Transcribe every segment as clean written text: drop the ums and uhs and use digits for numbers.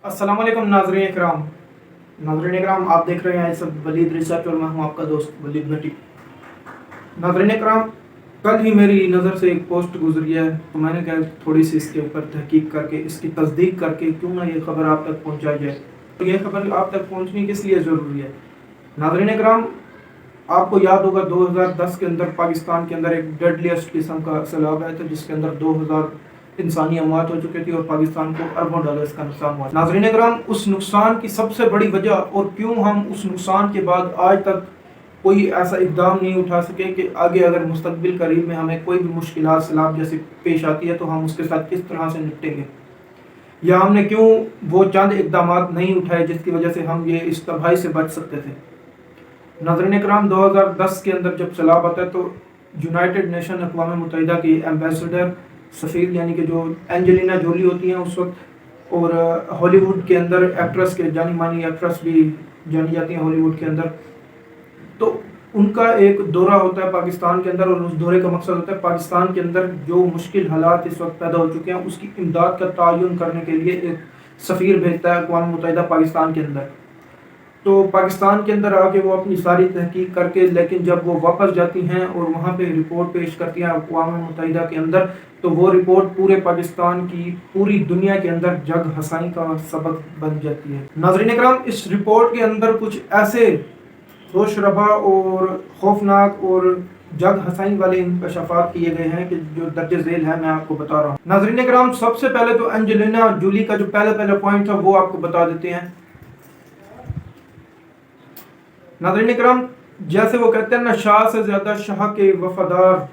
अस्सलाम वालेकुम नाज़रीन इकराम आप देख रहे हैं सब वलीद रिसर्च और मैं हूं आपका दोस्त वलीद भट्टी। नाज़रीन इकराम, कल ही मेरी नज़र से एक पोस्ट गुजरी है तो मैंने कहा थोड़ी सी इसके ऊपर तहकीक करके इसकी तस्दीक करके क्यों ना ये खबर आप तक पहुंचाई जाए। तो ये खबर आप तक पहुंचनी किस लिए ज़रूरी है? नाज़रीन इकराम, आपको याद होगा 2010 के अंदर पाकिस्तान के अंदर एक डेडलीस्ट किस्म का सैलाब आया था जिसके अंदर 2000 इंसानी अमवात हो चुकी थी और पाकिस्तान को अरबों डॉलर्स का नुकसान हुआ। नाज़रीन करम, उस नुकसान की सबसे बड़ी वजह और क्यों हम उस नुकसान के बाद आज तक कोई ऐसा इकदाम नहीं उठा सके कि आगे अगर मुस्तकबिल करीब में हमें कोई भी मुश्किलात सैलाब जैसी पेश आती है तो हम उसके साथ किस तरह से निपटेंगे, या हमने क्यों वो चंद इकदाम नहीं उठाए जिसकी वजह से हम ये इस तबाही से बच सकते थे। नाज़रीन करम, 2010 के अंदर जब सैलाब आता है तो यूनाइटेड नेशन अक़वाम मुत्तहिदा की एम्बेसडर सफ़ीर यानी कि जो एंजेलिना जोली होती हैं उस वक्त, और हॉलीवुड के अंदर एक्ट्रेस के जानी मानी एक्ट्रेस भी जानी जाती हैं हॉलीवुड के अंदर, तो उनका एक दौरा होता है पाकिस्तान के अंदर और उस दौरे का मकसद होता है पाकिस्तान के अंदर जो मुश्किल हालात इस वक्त पैदा हो चुके हैं उसकी इमदाद का तयन करने के लिए एक सफ़ीर भेजता है अक़वाम मुत्तहिदा पाकिस्तान के अंदर। तो पाकिस्तान के अंदर आके वो अपनी सारी तहकीक करके, लेकिन जब वो वापस जाती हैं और वहाँ पे रिपोर्ट पेश करती हैं अक़वाम मुत्तहिदा के अंदर, तो वो रिपोर्ट पूरे पाकिस्तान की पूरी दुनिया के अंदर जग हसाई का सबक बन जाती है। नाज़रीन इकराम, इस रिपोर्ट के अंदर कुछ ऐसे होश रबा और खौफनाक और जग हसाई वाले इंकशाफात किए गए हैं कि जो दर्ज झेल है मैं आपको बता रहा हूँ। नाज़रीन इकराम, सबसे पहले तो एंजेलिना जोली का जो पहला पॉइंट था वो आपको बता देते हैं। नाज़रीन इकराम, जैसे वो कहते हैं ना, शाह से ज़्यादा शाह के वफादार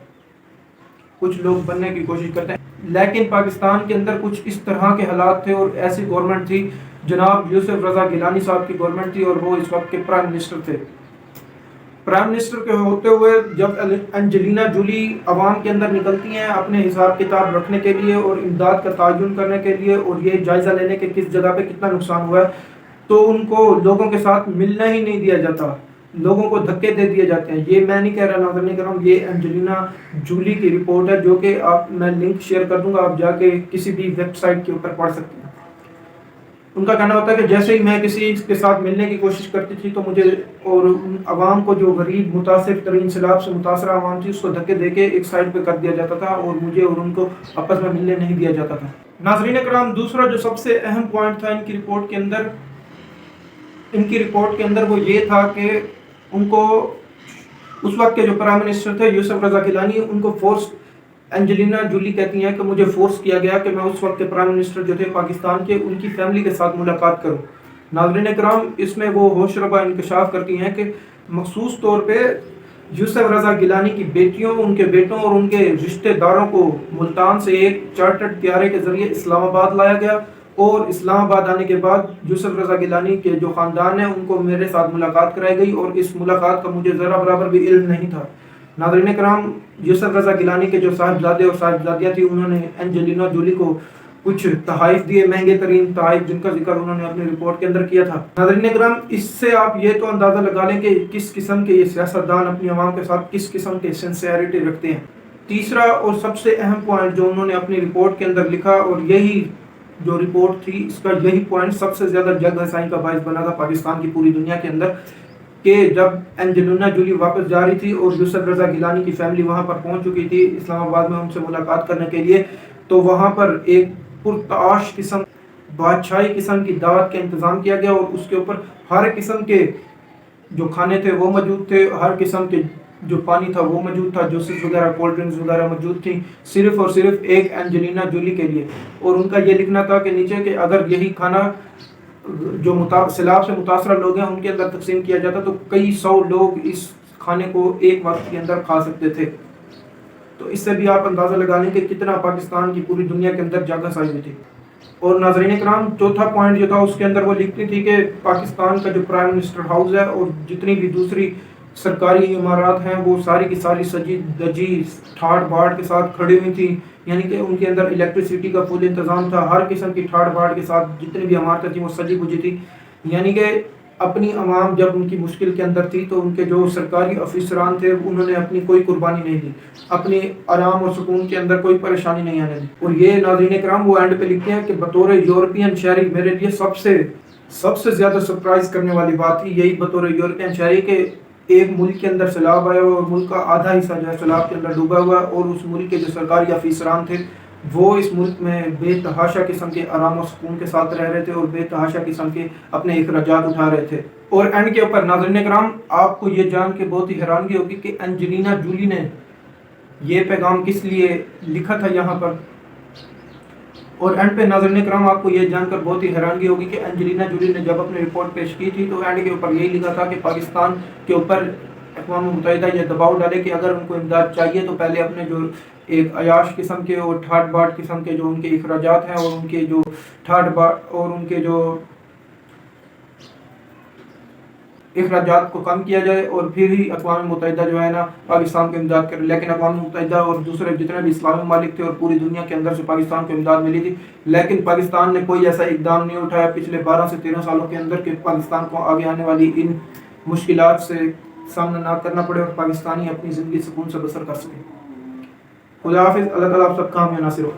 कुछ लोग बनने की कोशिश करते हैं, लेकिन पाकिस्तान के अंदर कुछ इस तरह के हालात थे और ऐसी गवर्नमेंट थी, जनाब यूसुफ रज़ा गिलानी साहब की गवर्नमेंट थी और वो इस वक्त के प्राइम मिनिस्टर थे। प्राइम मिनिस्टर के होते हुए जब एंजेलिना जोली अवाम के अंदर निकलती हैं अपने हिसाब किताब रखने के लिए और इमदाद का तयन करने के लिए और ये जायज़ा लेने के किस जगह पे कितना नुकसान हुआ है, तो उनको लोगों के साथ मिलना ही नहीं दिया जाता, लोगों को धक्के दे दिए जाते हैं। ये मैं नहीं कह रहा, नाज़रीन करम, ये एंजेलिना जोली की रिपोर्ट है जो कि मैं लिंक शेयर कर दूंगा, आप जाके किसी भी वेबसाइट के ऊपर पढ़ सकते हैं। उनका कहना होता है कि जैसे ही मैं किसी के साथ मिलने की कोशिश करती थी तो मुझे और आवाम को, जो गरीब मुतासिर तरीन सैलाब से मुतासर आवाम थी, उसको धक्के दे के एक साइड पे कर दिया जाता था और मुझे और उनको आपस में मिलने नहीं दिया जाता था। नाज़रीन करम, दूसरा जो सबसे अहम पॉइंट था इनकी रिपोर्ट के अंदर वो ये था कि उनको उस वक्त के जो प्राइम मिनिस्टर थे यूसुफ रज़ा गिलानी, उनको फोर्स, एंजेलिना जोली कहती हैं कि मुझे फोर्स किया गया कि मैं उस वक्त के प्राइम मिनिस्टर जो थे पाकिस्तान के, उनकी फैमिली के साथ मुलाकात करूं। नाज़रीन इकराम, इसमें वो होश रबा इंकशाफ करती हैं कि मखसूस तौर पे यूसुफ रज़ा गिलानी की बेटियों, उनके बेटों और उनके रिश्तेदारों को मुल्तान से एक चार्टर्ड त्यारे के ज़रिए इस्लामाबाद लाया गया और इस्लामाबाद आने के बाद यूसुफ रज़ा गिलानी के जो ख़ानदान है उनको मेरे साथ मुलाकात कराई गई और इस मुलाकात का मुझे ज़रा बराबर भी इल्म नहीं था। नाज़रीन करम, यूसुफ रज़ा गिलानी के जो साहिबजादे और साहिबजादियाँ थी उन्होंने एंजेलिना जोली को कुछ तहाइफ दिए, महंगे तरीन तहाइफ, जिनका जिक्र उन्होंने अपनी रिपोर्ट के अंदर किया था। नाज़रीन करम, इससे आप ये तो अंदाज़ा लगा लें कि किस किस्म के ये सियासतदान अपनी आवाम के साथ किस किस्म के सिंसियरिटी रखते हैं। तीसरा और सबसे अहम पॉइंट जो उन्होंने अपनी रिपोर्ट के अंदर लिखा, और यही जो रिपोर्ट थी इसका यही पॉइंट सबसे ज़्यादा जग हसाई का बायस बना था पाकिस्तान की पूरी दुनिया के अंदर, कि जब एंजेलिना जोली वापस जा रही थी और यूसुफ रज़ा गिलानी की फैमिली वहाँ पर पहुँच चुकी थी इस्लामाबाद में उनसे मुलाकात करने के लिए, तो वहाँ पर एक पुरताश किस्म, बादशाही किस्म की दावत का इंतज़ाम किया गया और उसके ऊपर हर किस्म के जो खाने थे वो मौजूद थे, हर किस्म के जो पानी था वो मौजूद था, जूसेस वगैरह, कोल्ड ड्रिंक्स वगैरह मौजूद थी, सिर्फ और सिर्फ एक एंजेलिना जोली के लिए। और उनका ये लिखना था कि नीचे कि अगर यही खाना जो सैलाब से मुतासरा लोग हैं उनके अंदर तकसीम किया जाता तो कई 100 लोग इस खाने को एक वक्त के अंदर खा सकते थे। तो इससे भी आप अंदाज़ा लगा लें कि कितना पाकिस्तान की पूरी दुनिया के अंदर जग हसाई हुई थी। और नाज़रीन करम, चौथा पॉइंट जो था उसके अंदर वो लिखती थी कि पाकिस्तान का जो प्राइम मिनिस्टर हाउस है और जितनी भी दूसरी सरकारी इमारत हैं वो सारी की सारी सजी धजी ठाट बाट के साथ खड़ी हुई थी, यानी कि उनके अंदर इलेक्ट्रिसिटी का फुल इंतज़ाम था, हर किस्म की ठाट बाट के साथ जितनी भी इमारतें थी वो सजी बुजी थी, यानी कि اپنی عوام جب ان کی مشکل کے اندر تھی تو ان کے جو سرکاری افسران تھے انہوں نے اپنی کوئی قربانی نہیں دی، اپنی آرام اور سکون کے اندر کوئی پریشانی نہیں آنے دی. اور یہ ناظرین کرام وہ اینڈ پہ لکھتے ہیں کہ بطور یورپین شہری میرے لیے سب سے زیادہ سرپرائز کرنے والی بات تھی یہی بطور یورپین شہری کہ ایک ملک کے اندر سیلاب آیا ہوا اور ملک کا آدھا حصہ جو ہے سیلاب کے اندر ڈوبا ہوا ہے، اور اس ملک کے جو سرکاری افسران تھے وہ اس ملک میں بے تحاشا قسم کے آرام و سکون کے ساتھ رہ رہے تھے اور بے تحاشا قسم کے اپنے اخراجات اٹھا رہے تھے. اور اینڈ کے اوپر ناظرین کرام آپ کو یہ جان کے بہت ہی حیرانگی ہوگی کہ اینجلینا جولی نے یہ پیغام کس لیے لکھا تھا یہاں پر. اور اینڈ پہ ناظرین کرام آپ کو یہ جان کر بہت ہی حیرانگی ہوگی کہ اینجلینا جولی نے جب اپنی رپورٹ پیش کی تھی تو اینڈ کے اوپر یہی لکھا تھا کہ پاکستان کے اوپر اقوام متحدہ یہ دباؤ ڈالے کہ اگر ان کو امداد چاہیے تو پہلے اپنے جو ایک عیاش قسم کے اور ٹھاٹ باٹ قسم کے جو ان کے اخراجات ہیں اور ان کے جو ٹھاٹ باٹ اور ان کے جو اخراجات کو کم کیا جائے اور پھر ہی اقوام متحدہ جو ہے نا پاکستان کو امداد کرے. لیکن اقوام متحدہ اور دوسرے جتنے بھی اسلامی ممالک تھے اور پوری دنیا کے اندر سے پاکستان کو امداد ملی تھی، لیکن پاکستان نے کوئی ایسا اقدام نہیں اٹھایا پچھلے 12 سے 13 سالوں کے اندر کہ پاکستان کو آگے آنے والی ان مشکلات سے سامنا نہ کرنا پڑے اور پاکستانی اپنی زندگی سکون سے بسر کر سکے. خدا حافظ. اللہ تعالیٰ آپ سب کا حامی و ناصر ہو.